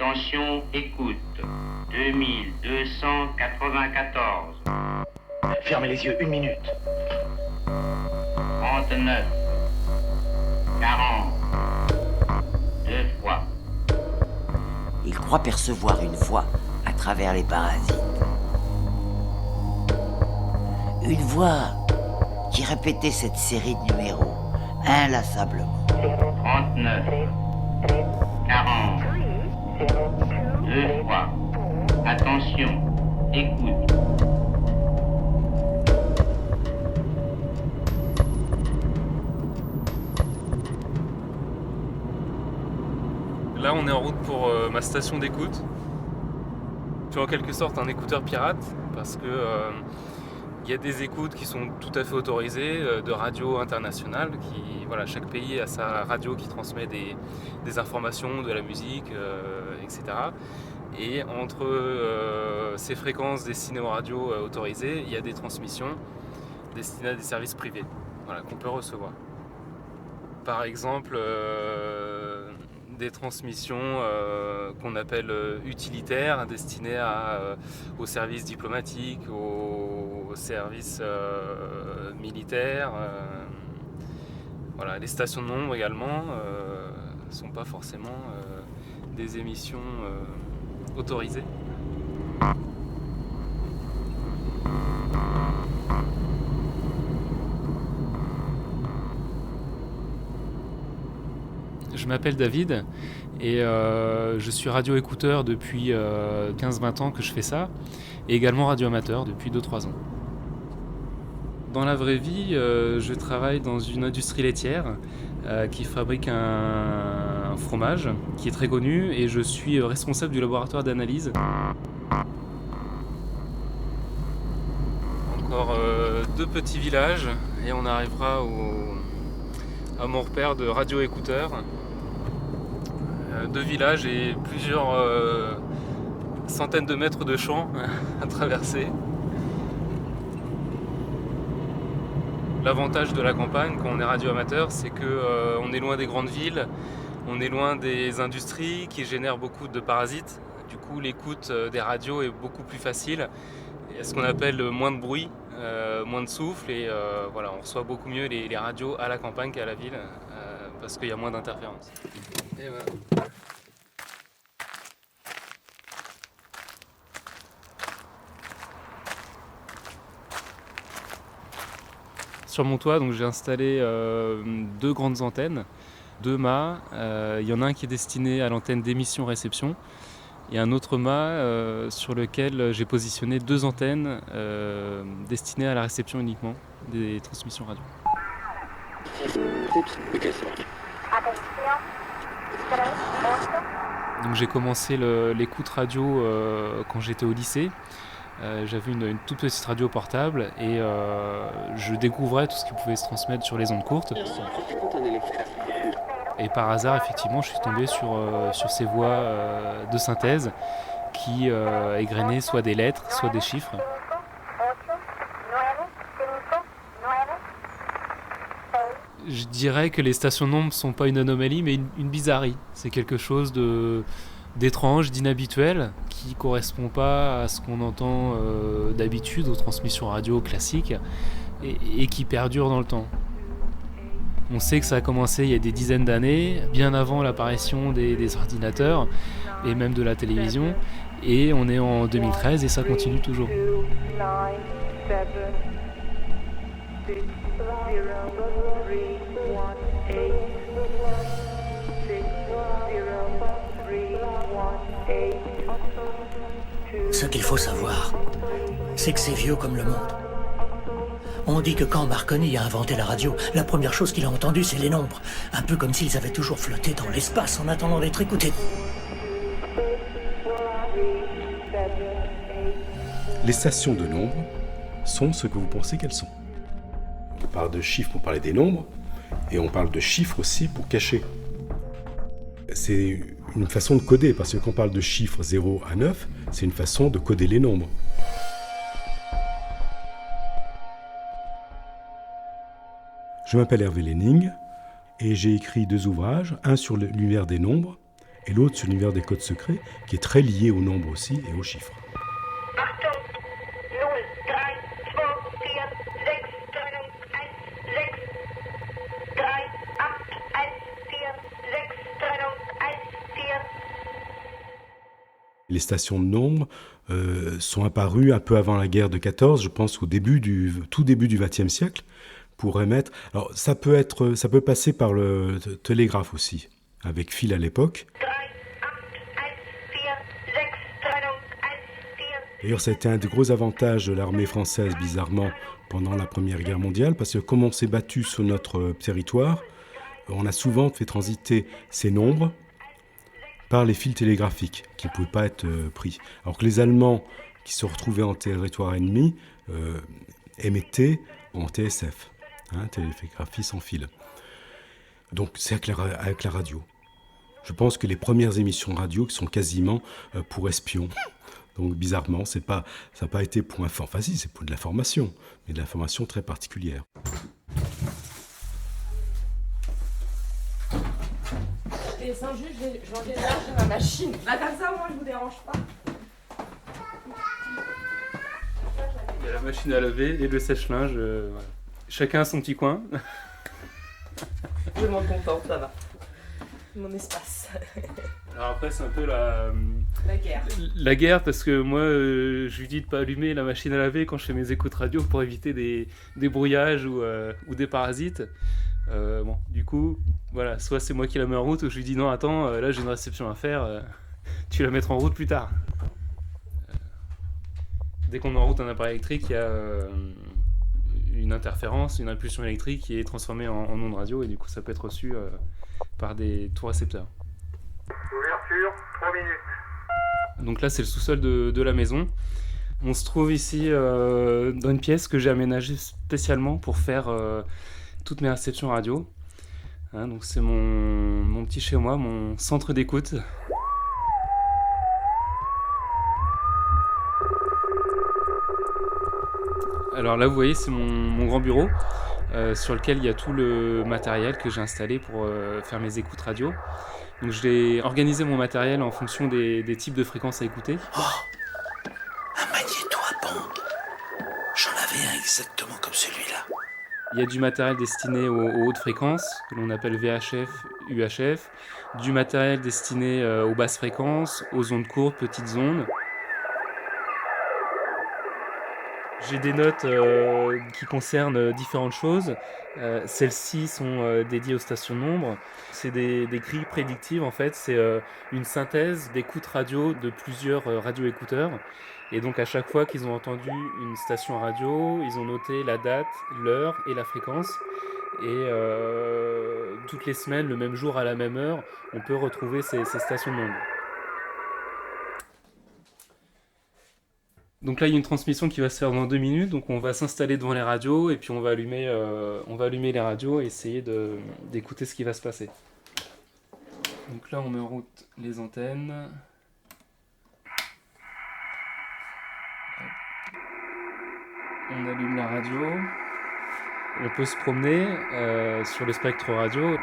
Attention, écoute. 2294. Fermez les yeux, 1 minute. 39. 40. 2 fois. Il croit percevoir une voix à travers les parasites. Une voix qui répétait cette série de numéros inlassablement. 39. 40. 2 fois. Attention, écoute. Là, on est en route pour ma station d'écoute. Je suis en quelque sorte un écouteur pirate parce que il y a des écoutes qui sont tout à fait autorisées de radio internationales. Voilà, chaque pays a sa radio qui transmet des informations, de la musique, etc. Et entre ces fréquences destinées aux radios autorisées, il y a des transmissions destinées à des services privés, voilà, qu'on peut recevoir. Par exemple, des transmissions qu'on appelle utilitaires, destinées aux services diplomatiques, aux services militaires. Voilà. Les stations de nombre également ne sont pas forcément des émissions autorisées. Je m'appelle David et je suis radio-écouteur depuis 15-20 ans que je fais ça, et également radio-amateur depuis 2-3 ans. Dans la vraie vie, je travaille dans une industrie laitière qui fabrique un fromage qui est très connu, et je suis responsable du laboratoire d'analyse. Encore 2 petits villages et on arrivera à mon repère de radio-écouteur. 2 villages et plusieurs centaines de mètres de champs à traverser. L'avantage de la campagne quand on est radio-amateur, c'est qu'on est loin des grandes villes, on est loin des industries qui génèrent beaucoup de parasites. Du coup, l'écoute des radios est beaucoup plus facile. Il y a ce qu'on appelle moins de bruit, moins de souffle, et voilà, on reçoit beaucoup mieux les radios à la campagne qu'à la ville parce qu'il y a moins d'interférences. Et voilà. Sur mon toit, donc, j'ai installé 2 grandes antennes, 2 mâts. Il y en a un qui est destiné à l'antenne d'émission-réception et un autre mât sur lequel j'ai positionné 2 antennes destinées à la réception uniquement des transmissions radio. Donc, j'ai commencé l'écoute radio quand j'étais au lycée. J'avais une toute petite radio portable et je découvrais tout ce qui pouvait se transmettre sur les ondes courtes. Et par hasard, effectivement, je suis tombé sur ces voix de synthèse qui égrenaient soit des lettres, soit des chiffres. Je dirais que les stations de nombres ne sont pas une anomalie, mais une bizarrerie. C'est quelque chose d'étrange, d'inhabituel, qui ne correspond pas à ce qu'on entend d'habitude aux transmissions radio classiques et qui perdure dans le temps. On sait que ça a commencé il y a des dizaines d'années, bien avant l'apparition des ordinateurs et même de la télévision, et on est en 2013 et ça continue toujours. Ce qu'il faut savoir, c'est que c'est vieux comme le monde. On dit que quand Marconi a inventé la radio, la première chose qu'il a entendue, c'est les nombres. Un peu comme s'ils avaient toujours flotté dans l'espace en attendant d'être écoutés. Les stations de nombres sont ce que vous pensez qu'elles sont. On parle de chiffres pour parler des nombres, et on parle de chiffres aussi pour cacher. C'est une façon de coder, parce que quand on parle de chiffres 0 à 9, c'est une façon de coder les nombres. Je m'appelle Hervé Lenning et j'ai écrit 2 ouvrages, un sur l'univers des nombres Et l'autre, c'est l'univers des codes secrets, qui est très lié aux nombres aussi et aux chiffres. Achtung! 0, 3, 2, 4, 6, Trennung 1, 6, 3, 8, 1, 4, 6, Trennung 1, 4. Les stations de nombres sont apparues un peu avant la guerre de 14, je pense au tout début du XXe siècle, pour émettre. Alors ça peut passer par le télégraphe aussi, avec fil à l'époque. 3, 8, 1, 4, 6, Trennung 1, 4. D'ailleurs, ça a été un des gros avantages de l'armée française, bizarrement, pendant la Première Guerre mondiale, parce que comme on s'est battu sur notre territoire, on a souvent fait transiter ces nombres par les fils télégraphiques, qui ne pouvaient pas être pris. Alors que les Allemands, qui se retrouvaient en territoire ennemi, émettaient en TSF, télégraphie sans fil. Donc c'est avec la radio. Je pense que les premières émissions radio qui sont quasiment pour espions. Donc bizarrement, ça n'a pas été pour enfin si, c'est pour de l'information, mais de l'information très particulière. Et sans juste, je vais décharger ma machine. Là, comme ça, moi, je vous dérange pas. Il y a la machine à laver et le sèche-linge. Voilà. Chacun a son petit coin. Je m'en contente, ça va. Mon espace. Alors après, c'est un peu la guerre. La guerre, parce que moi, je lui dis de pas allumer la machine à laver quand je fais mes écoutes radio pour éviter des brouillages ou des parasites. Bon, du coup, voilà, soit c'est moi qui la mets en route, ou je lui dis non, attends, là j'ai une réception à faire, tu la mettras en route plus tard. Dès qu'on met en route un appareil électrique, il y a une interférence, une impulsion électrique qui est transformée en onde radio, et du coup ça peut être reçu par tout récepteur. Ouverture, 3 minutes. Donc là c'est le sous-sol de la maison. On se trouve ici dans une pièce que j'ai aménagée spécialement pour faire toutes mes réceptions radio. Donc c'est mon petit chez moi, mon centre d'écoute. Alors là vous voyez c'est mon grand bureau sur lequel il y a tout le matériel que j'ai installé pour faire mes écoutes radio. Donc j'ai organisé mon matériel en fonction des types de fréquences à écouter. Oh, un magnéto à bande. J'en avais un exactement comme celui-là. Il y a du matériel destiné aux hautes fréquences, que l'on appelle VHF, UHF, du matériel destiné aux basses fréquences, aux ondes courtes, petites ondes. J'ai des notes qui concernent différentes choses. Celles-ci sont dédiées aux stations de nombres. C'est des grilles prédictives en fait. C'est une synthèse d'écoutes radio de plusieurs radioécouteurs. Et donc à chaque fois qu'ils ont entendu une station radio, ils ont noté la date, l'heure et la fréquence. Et toutes les semaines, le même jour à la même heure, on peut retrouver ces stations de nombres. Donc là, il y a une transmission qui va se faire dans 2 minutes. Donc on va s'installer devant les radios et puis on va allumer les radios et essayer d'écouter ce qui va se passer. Donc là, on met en route les antennes. On allume la radio. On peut se promener sur le spectre radio.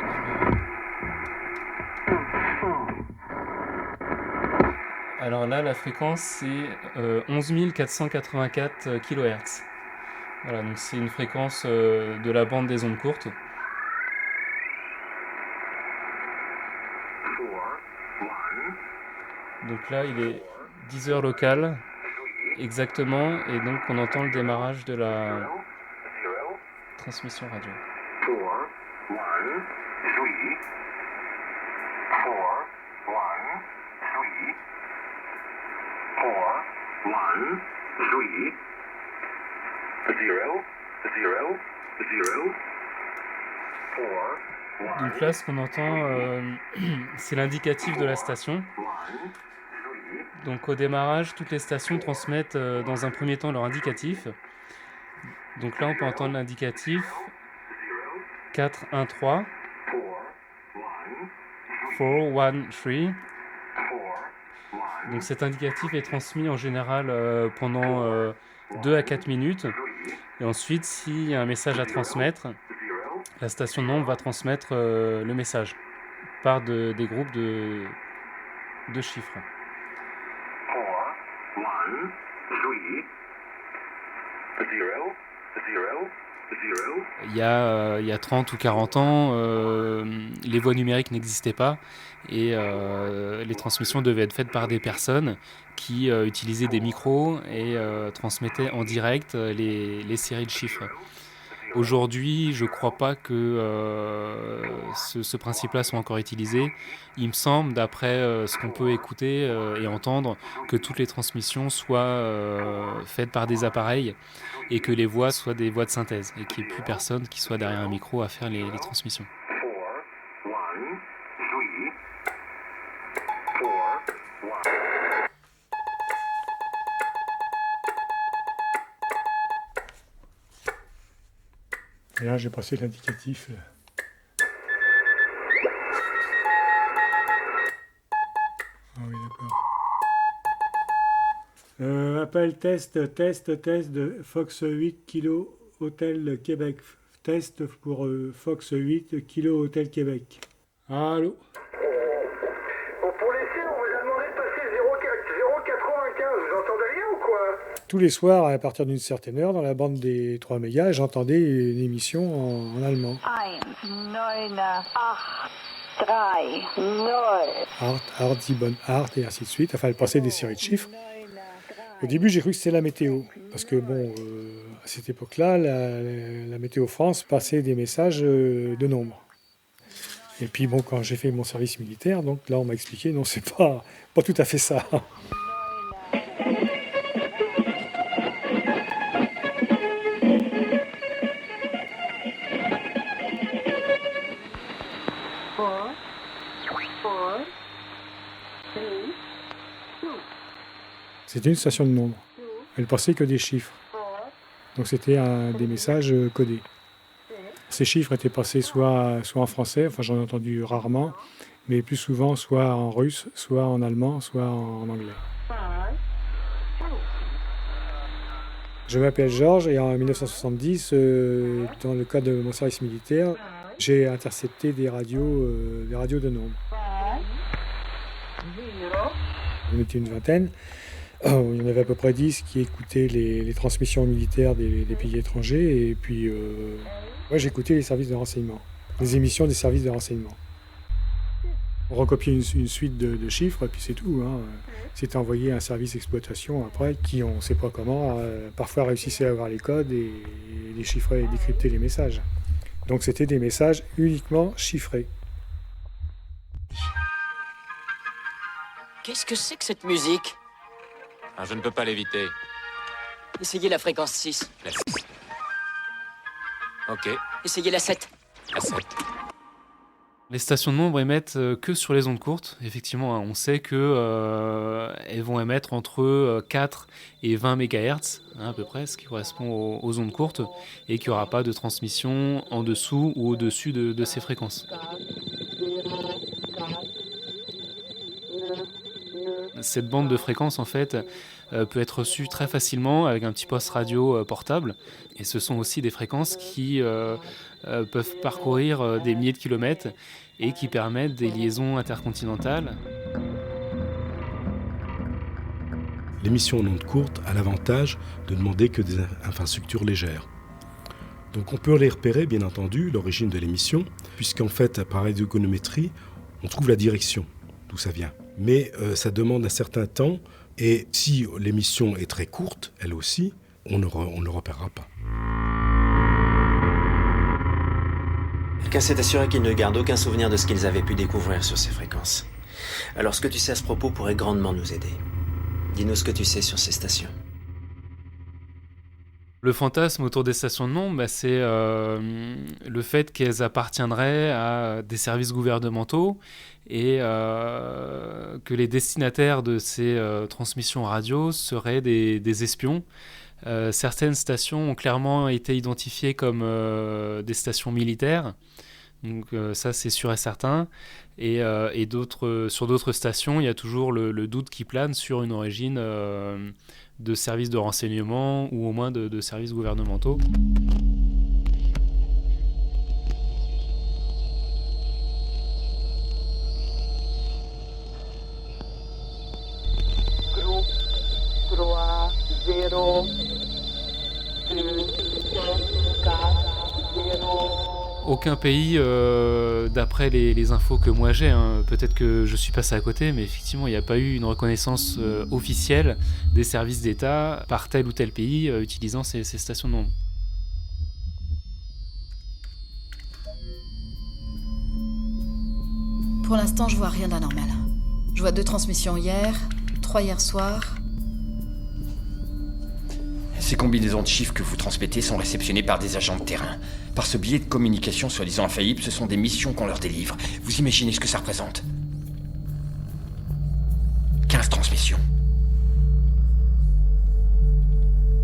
Alors là, la fréquence, c'est 11 484 kHz. Voilà, donc c'est une fréquence de la bande des ondes courtes. Donc là, il est 10 heures locales, exactement, et donc on entend le démarrage de la transmission radio. 4, 1, 3, 4, 1, 3, 4, 1, 3, 0, 0, 0, 4, 1. Donc là, ce qu'on entend, c'est l'indicatif de la station. Donc au démarrage, toutes les stations transmettent dans un premier temps leur indicatif. Donc là, on peut entendre l'indicatif 4, 1, 3, 4, 1, 3. Donc cet indicatif est transmis en général pendant 2 à 4 minutes. Et ensuite, s'il y a un message à transmettre, la station de nombre va transmettre le message par des groupes 2 chiffres. 4, 1, 3, 0, 0, 0. Il y a 30 ou 40 ans, les voix numériques n'existaient pas et les transmissions devaient être faites par des personnes qui utilisaient des micros et transmettaient en direct les séries de chiffres. Aujourd'hui, je ne crois pas que ce principe-là soit encore utilisé. Il me semble, d'après ce qu'on peut écouter et entendre, que toutes les transmissions soient faites par des appareils et que les voix soient des voix de synthèse et qu'il n'y ait plus personne qui soit derrière un micro à faire les transmissions. 4, 1, 3, 4, 1. Et là, j'ai passé l'indicatif. Ah oui, d'accord. Appel test de Fox 8 Kilo Hôtel Québec. Test pour Fox 8 Kilo Hôtel Québec. Allô? Pour l'essai, on vous a demandé de passer 0,95. Vous entendez rien ou quoi? Tous les soirs, à partir d'une certaine heure, dans la bande des 3 mégas, j'entendais une émission en allemand. 1, 9, 8, 3, 0. Art, Zibon, Art, et ainsi de suite. Enfin, elle passait des séries de chiffres. Au début, j'ai cru que c'était la météo. Parce que, bon, à cette époque-là, la Météo France passait des messages de nombres. Et puis, bon, quand j'ai fait mon service militaire, donc là, on m'a expliqué, non, c'est pas tout à fait ça. C'était une station de nombres. Elle passait que des chiffres. Donc c'était des messages codés. Ces chiffres étaient passés soit en français, enfin j'en ai entendu rarement, mais plus souvent soit en russe, soit en allemand, soit en anglais. Je m'appelle Georges et en 1970, dans le cadre de mon service militaire, j'ai intercepté des radios de nombres. On était une vingtaine. Il y en avait à peu près 10 qui écoutaient les transmissions militaires des pays étrangers. Et puis, moi, j'écoutais les services de renseignement, les émissions des services de renseignement. On recopiait une suite de chiffres, et puis c'est tout. C'était envoyé à un service d'exploitation après, qui, on ne sait pas comment, parfois réussissait à avoir les codes et déchiffrer et décrypter les messages. Donc c'était des messages uniquement chiffrés. Qu'est-ce que c'est que cette musique? Je ne peux pas l'éviter. Essayez la fréquence 6. La 6. Ok. Essayez la 7. La 7. Les stations de nombres émettent que sur les ondes courtes. Effectivement, on sait qu'elles vont émettre entre 4 et 20 MHz, à peu près, ce qui correspond aux ondes courtes, et qu'il n'y aura pas de transmission en dessous ou au-dessus de ces fréquences. Cette bande de fréquences, en fait, peut être reçue très facilement avec un petit poste radio portable. Et ce sont aussi des fréquences qui peuvent parcourir des milliers de kilomètres et qui permettent des liaisons intercontinentales. L'émission en ondes courtes a l'avantage de demander que des infrastructures légères. Donc on peut les repérer, bien entendu, l'origine de l'émission, puisqu'en fait, par radiogonométrie, on trouve la direction, d'où ça vient. Mais ça demande un certain temps, et si l'émission est très courte, elle aussi, on ne le repérera pas. Quelqu'un s'est assuré qu'ils ne gardent aucun souvenir de ce qu'ils avaient pu découvrir sur ces fréquences. Alors ce que tu sais à ce propos pourrait grandement nous aider. Dis-nous ce que tu sais sur ces stations. Le fantasme autour des stations de nombres, c'est le fait qu'elles appartiendraient à des services gouvernementaux et que les destinataires de ces transmissions radio seraient des espions. Certaines stations ont clairement été identifiées comme des stations militaires, donc ça c'est sûr et certain. Et sur d'autres stations, il y a toujours le doute qui plane sur une origine de services de renseignement ou au moins de services gouvernementaux. Aucun pays, d'après les infos que moi j'ai, hein, peut-être que je suis passé à côté, mais effectivement il n'y a pas eu une reconnaissance officielle des services d'État par tel ou tel pays utilisant ces stations de nombre. Pour l'instant, je vois rien d'anormal. Je vois 2 transmissions hier, 3 hier soir. Ces combinaisons de chiffres que vous transmettez sont réceptionnées par des agents de terrain. Par ce biais de communication soi-disant infaillible, ce sont des missions qu'on leur délivre. Vous imaginez ce que ça représente ? 15 transmissions.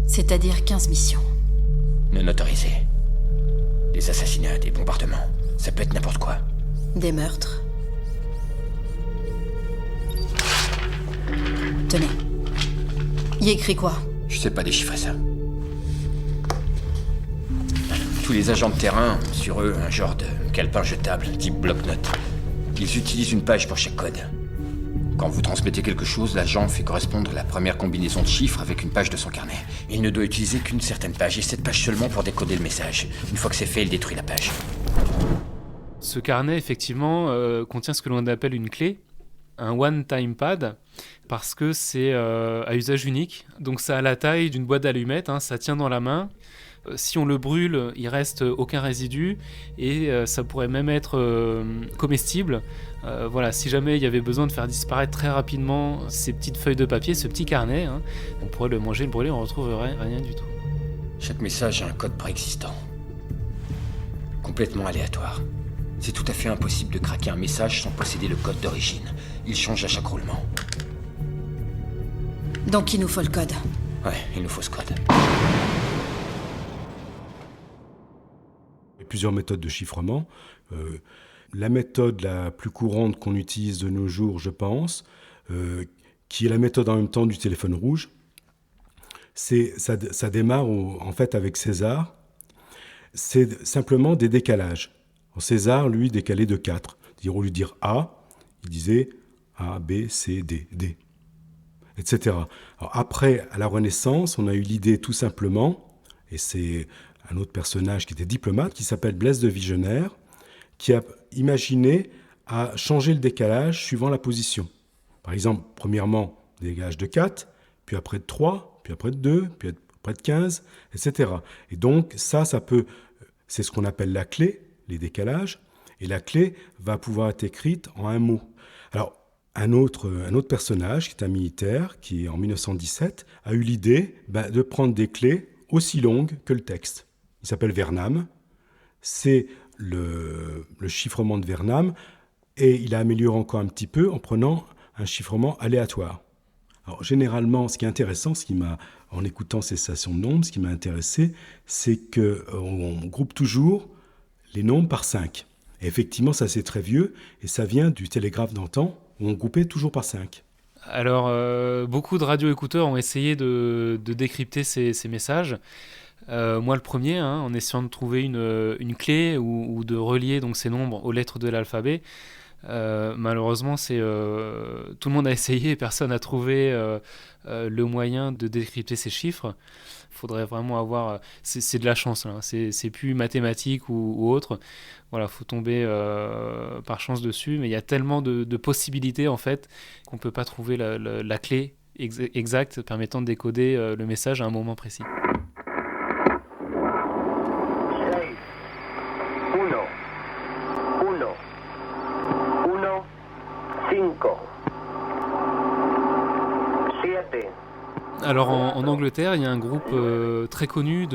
C'est-à-dire 15 missions. Non autorisées. Des assassinats, des bombardements. Ça peut être n'importe quoi. Des meurtres. Tenez. Y écrit quoi ? Je sais pas déchiffrer ça. Tous les agents de terrain ont sur eux un genre de calepin jetable, type bloc-notes. Ils utilisent une page pour chaque code. Quand vous transmettez quelque chose, l'agent fait correspondre la première combinaison de chiffres avec une page de son carnet. Il ne doit utiliser qu'une certaine page, et cette page seulement pour décoder le message. Une fois que c'est fait, il détruit la page. Ce carnet, effectivement, contient ce que l'on appelle une clé, un one-time pad, parce que c'est à usage unique. Donc ça a la taille d'une boîte d'allumettes, hein, ça tient dans la main. Si on le brûle, il reste aucun résidu et ça pourrait même être comestible. Voilà, si jamais il y avait besoin de faire disparaître très rapidement ces petites feuilles de papier, ce petit carnet, hein, on pourrait le manger, le brûler, on ne retrouverait rien du tout. Chaque message a un code préexistant. Complètement aléatoire. C'est tout à fait impossible de craquer un message sans posséder le code d'origine. Il change à chaque roulement. Donc il nous faut le code. Ouais, il nous faut ce code. Il y a plusieurs méthodes de chiffrement. La méthode la plus courante qu'on utilise de nos jours, je pense, qui est la méthode en même temps du téléphone rouge, ça démarre en fait avec César. C'est simplement des décalages. César, lui, décalait de 4. Au lieu de dire A, il disait A, B, C, D, D, etc. Alors après, à la Renaissance, on a eu l'idée tout simplement, et c'est un autre personnage qui était diplomate, qui s'appelle Blaise de Vigenère, qui a imaginé à changer le décalage suivant la position. Par exemple, premièrement, décalage de 4, puis après de 3, puis après de 2, puis après de 15, etc. Et donc, ça peut... C'est ce qu'on appelle la clé, les décalages, et la clé va pouvoir être écrite en un mot. Alors, un autre personnage, qui est un militaire, qui en 1917 a eu l'idée de prendre des clés aussi longues que le texte. Il s'appelle Vernam. C'est le chiffrement de Vernam, et il a amélioré encore un petit peu en prenant un chiffrement aléatoire. Alors, généralement, ce qui est intéressant, en écoutant ces stations de nombres, ce qui m'a intéressé, c'est qu'on groupe toujours les nombres par 5. Et effectivement, ça c'est très vieux, et ça vient du télégraphe d'antan, où on groupait toujours par 5. Alors, beaucoup de radioécouteurs ont essayé de décrypter ces messages. Moi le premier, hein, en essayant de trouver une clé ou de relier donc, ces nombres aux lettres de l'alphabet. Malheureusement, tout le monde a essayé et personne n'a trouvé le moyen de décrypter ces chiffres. Il faudrait vraiment avoir... C'est de la chance, là. C'est plus mathématique ou autre. Voilà, il faut tomber par chance dessus. Mais il y a tellement de possibilités, en fait, qu'on ne peut pas trouver la clé exacte permettant de décoder le message à un moment précis. 7. Alors en Angleterre, il y a un groupe très connu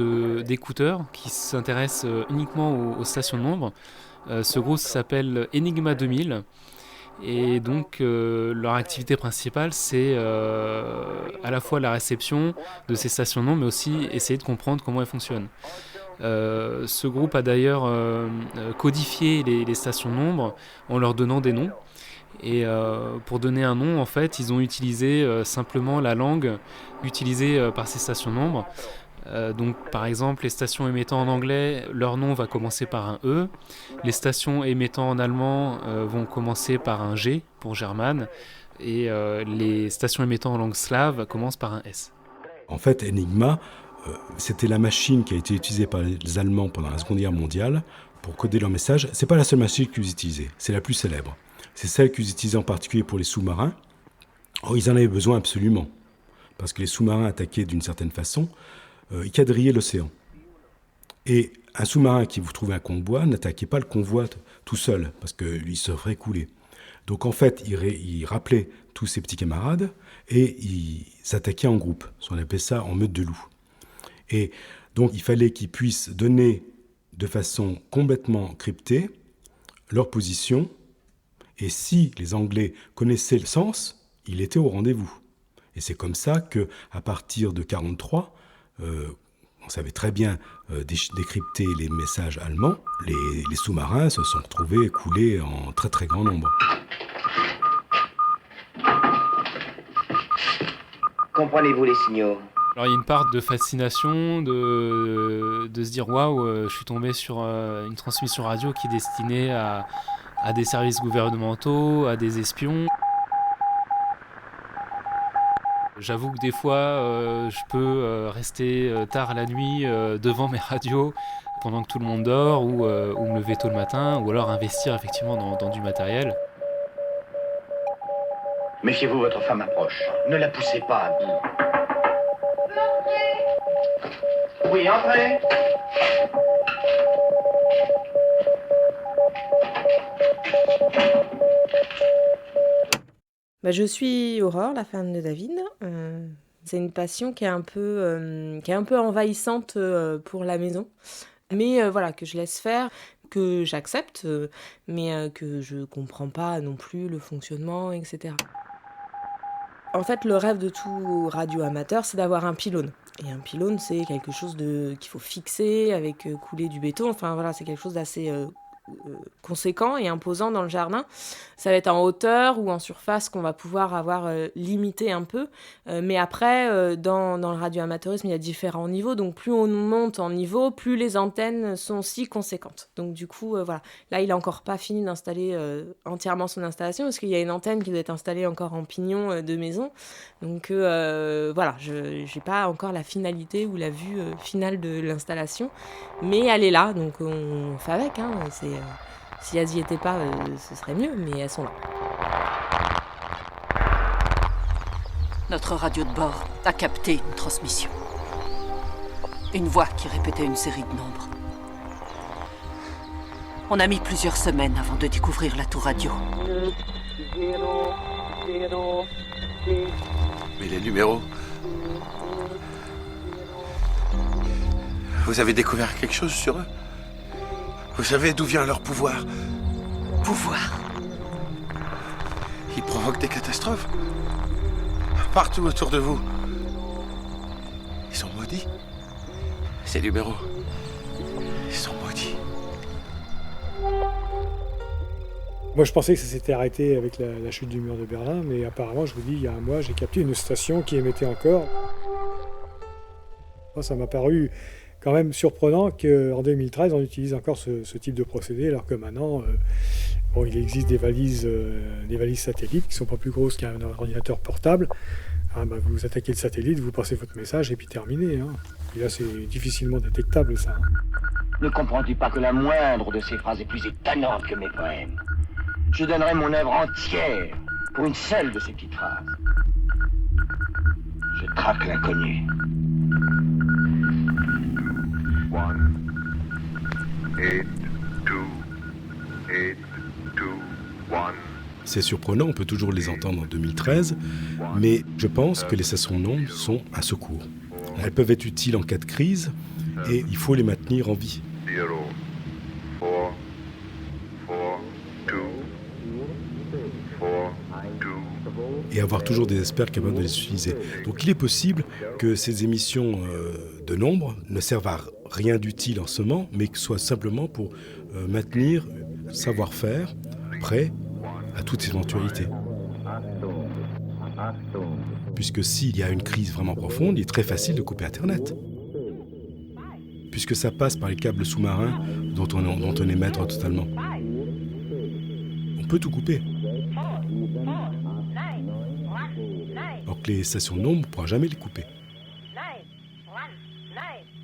d'écouteurs qui s'intéresse uniquement aux stations de nombres. Ce groupe s'appelle Enigma 2000 et donc leur activité principale c'est à la fois la réception de ces stations de nombres mais aussi essayer de comprendre comment elles fonctionnent. Ce groupe a d'ailleurs codifié les stations de nombres en leur donnant des noms. Et pour donner un nom, en fait, ils ont utilisé simplement la langue utilisée par ces stations de nombres. Donc, par exemple, les stations émettant en anglais, leur nom va commencer par un E. Les stations émettant en allemand vont commencer par un G pour German. Et les stations émettant en langue slave commencent par un S. En fait, Enigma, c'était la machine qui a été utilisée par les Allemands pendant la Seconde Guerre mondiale pour coder leurs messages. C'est pas la seule machine qu'ils utilisaient, c'est la plus célèbre. C'est celle qu'ils utilisaient en particulier pour les sous-marins. Or, ils en avaient besoin absolument, parce que les sous-marins attaquaient d'une certaine façon, ils quadrillaient l'océan. Et un sous-marin qui vous trouvait un convoi n'attaquait pas le convoi tout seul, parce qu'il se ferait couler. Donc en fait, il rappelait tous ses petits camarades et ils s'attaquaient en groupe. On appelait ça en meute de loups. Et donc il fallait qu'ils puissent donner de façon complètement cryptée leur position. Et si les Anglais connaissaient le sens, il était au rendez-vous. Et c'est comme ça qu'à partir de 1943, on savait très bien décrypter les messages allemands. Les sous-marins se sont retrouvés coulés en très très grand nombre. Comprenez-vous les signaux ? Alors il y a une part de fascination, de se dire waouh, je suis tombé sur une transmission radio qui est destinée à des services gouvernementaux, à des espions. J'avoue que des fois, je peux rester tard la nuit devant mes radios pendant que tout le monde dort, ou me lever tôt le matin, ou alors investir effectivement dans du matériel. Méfiez-vous, votre femme approche. Ne la poussez pas à bout. Oui, entrez. Je suis Aurore, la femme de David. C'est une passion qui est un peu envahissante pour la maison. Mais voilà, que je laisse faire, que j'accepte, mais que je comprends pas non plus le fonctionnement, etc. En fait, le rêve de tout radio amateur, c'est d'avoir un pylône. Et un pylône, c'est quelque chose qu'il faut fixer avec couler du béton. Enfin voilà, c'est quelque chose d'assez conséquent et imposant dans le jardin. Ça va être en hauteur ou en surface qu'on va pouvoir avoir limité un peu. Mais après, dans le radioamateurisme, il y a différents niveaux. Donc plus on monte en niveau, plus les antennes sont aussi conséquentes. Donc du coup, voilà. Là, il n'a encore pas fini d'installer entièrement son installation parce qu'il y a une antenne qui doit être installée encore en pignon de maison. Donc voilà, je n'ai pas encore la finalité ou la vue finale de l'installation. Mais elle est là, donc on fait avec. Hein, si elles n'y étaient pas, ce serait mieux, mais elles sont là. Notre radio de bord a capté une transmission. Une voix qui répétait une série de nombres. On a mis plusieurs semaines avant de découvrir la tour radio. Mais les numéros... Vous avez découvert quelque chose sur eux ? Vous savez d'où vient leur pouvoir ? Pouvoir ? Ils provoquent des catastrophes. Partout autour de vous. Ils sont maudits. Ces numéros. Ils sont maudits. Moi, je pensais que ça s'était arrêté avec la chute du mur de Berlin, mais apparemment, je vous dis, il y a un mois, j'ai capté une station qui émettait encore. Ça m'a paru quand même surprenant qu'en 2013, on utilise encore ce type de procédé, alors que maintenant, il existe des valises satellites qui ne sont pas plus grosses qu'un ordinateur portable. Vous attaquez le satellite, vous passez votre message et puis terminé. Hein. Et là, c'est difficilement détectable, ça. Ne comprends-tu pas que la moindre de ces phrases est plus étonnante que mes poèmes ? Je donnerais mon œuvre entière pour une seule de ces petites phrases. Je traque l'inconnu. 1, 8, 2, 8, 2, 1. C'est surprenant, on peut toujours les entendre en 2013, mais je pense que les stations d'ondes sont un secours. Elles peuvent être utiles en cas de crise et il faut les maintenir en vie. 0, 4, 4, 2, 4, 2. Et avoir toujours des experts capables de les utiliser. Donc il est possible que ces émissions de nombres ne servent à rien d'utile en ce moment, mais que ce soit simplement pour maintenir le savoir-faire prêt à toute éventualité. Puisque s'il y a une crise vraiment profonde, il est très facile de couper Internet. Puisque ça passe par les câbles sous-marins dont on est maître totalement. On peut tout couper. Alors que les stations d'ondes, on ne pourra jamais les couper. 9.